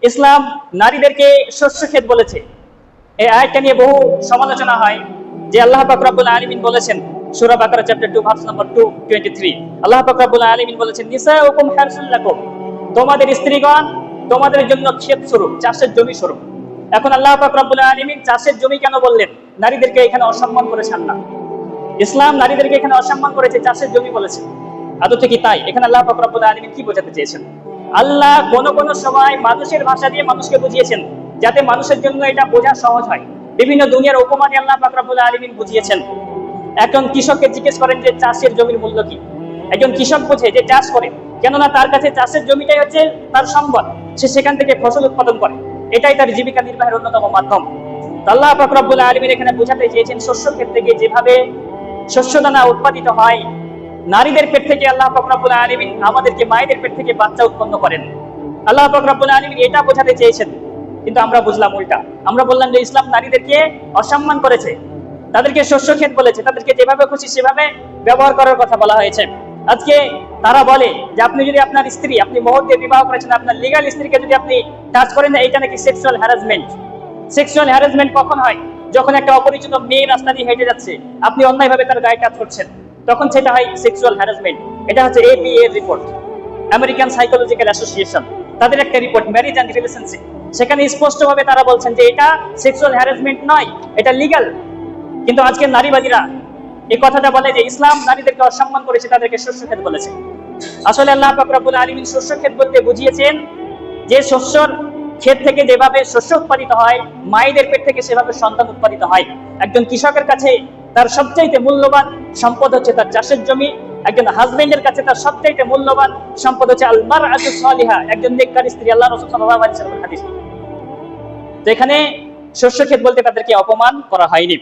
ইসলাম নারীদেরকে শস্য ক্ষেত বলেছে। এই আয়াতটা নিয়ে বহু সমালোচনা হয় যে আল্লাহ পাক রব্বুল আলামিন বলেছেন সূরা বাকারা চ্যাপ্টার 2 ভার্স নাম্বার 223, আল্লাহ পাক রব্বুল আলামিন বলেছেন নিসাউকুম হারসুল লাকুম, তোমাদের স্ত্রীগণ তোমাদের জন্য ক্ষেত স্বরূপ, চাষের জমি স্বরূপ। এখন আল্লাহ পাক রব্বুল আলামিন চাষের জমি কেন বললেন? নারীদেরকে এখানে অসম্মান করেছেন না। ইসলাম নারীদেরকে এখানে অসম্মান করেছে, চাষের জমি বলেছে। আদতে কি তাই? এখানে আল্লাহ পাক রব্বুল আলামিন কি বোঝাতে চেয়েছেন? আল্লাহ কোন কোন সময় মানুষের ভাষা দিয়ে মানুষকে বুঝিয়েছেন যাতে মানুষের জন্য এটা বোঝা সহজ হয়। বিভিন্ন দুনিয়ার উপমা দিয়ে আল্লাহ পাক রব্বুল আলামিন বুঝিয়েছেন। একজন কৃষককে জিজ্ঞেস করেন যে চাষের জমির মূল্য কি। একজন কৃষক বোঝে যে চাষ করে, কেননা তার কাছে চাষের জমিটাই হচ্ছে তার সম্পদ। সে সেখান থেকে ফসল উৎপাদন করে, এটাই তার জীবিকা নির্বাহের অন্যতম মাধ্যম। আল্লাহ পাক রব্বুল আলামিন এখানে বোঝাতে চেয়েছেন শস্য ক্ষেত থেকে যেভাবে শস্যদানা উৎপাদিত হয়, নারীদের পেট থেকে আল্লাহ পাক রব্বুল আলামিন আমাদেরকে মায়েদের পেট থেকে বাচ্চা উৎপন্ন করেন। আল্লাহ পাক রব্বুল আলামিন এটা বোঝাতে চেয়েছেন, কিন্তু আমরা বুঝলাম উল্টা। আমরা বললাম যে ইসলাম নারীদেরকে অসম্মান করেছে, তাদেরকে শস্য ক্ষেত বলেছে, তাদেরকে যেভাবে খুশি সেভাবে ব্যবহার করার কথা বলা হয়েছে। আজকে তারা বলে যে আপনি যদি আপনার স্ত্রী, আপনি মোহর দিয়ে বিবাহ করেছেন, আপনার লিগ্যাল স্ত্রীকে যদি আপনি টাচ করেন না, এটা নাকি সেক্সুয়াল হ্যারাসমেন্ট। সেক্সুয়াল হ্যারাসমেন্ট কখন হয়? যখন একটা অপরিচিত মেয়ে রাস্তা দিয়ে হেঁটে যাচ্ছে, আপনি অন্যায়ভাবে তার গায়ে টাচ করছেন, তখন সেটা হয় সেক্সুয়াল হ্যারাসমেন্ট। এটা হচ্ছে APA এর রিপোর্ট, আমেরিকান সাইকোলজিক্যাল অ্যাসোসিয়েশন, তাদের একটা রিপোর্ট, ম্যারেজ অ্যান্ড রিলেশনশিপ। সেখানে স্পষ্টভাবে তারা বলছেন যে এটা সেক্সুয়াল হ্যারাসমেন্ট নয়, এটা লিগ্যাল। কিন্তু আজকে নারীবাদীরা এই কথাটা বলে যে ইসলাম নারীদেরকে অসম্মান করেছে, তাদেরকে শস্য ক্ষেত বলেছে। আসলে আল্লাহ পাক রব্বুল আলামিন শস্য ক্ষেত বলতে বুঝিয়েছেন যে শস্যর ক্ষেত থেকে যেভাবে শস্য উৎপাদিত হয়, মায়েদের পেট থেকে সেভাবে সন্তান উৎপাদিত হয়। একজন কৃষকের কাছে তার সবচাইতে মূল্যবান সম্পদ হচ্ছে তার চাষের জমি। একজন হাজবেন্ডের কাছে তার সবচাইতে মূল্যবান সম্পদ হচ্ছে আল মারআতু সালিহা, একজন নেককার স্ত্রী। আল্লাহ রাসূল সাল্লাল্লাহু আলাইহি ওয়াসাল্লামের হাদিস। তো এখানে শস্য ক্ষেত বলতে তাদেরকে অপমান করা হয়নি।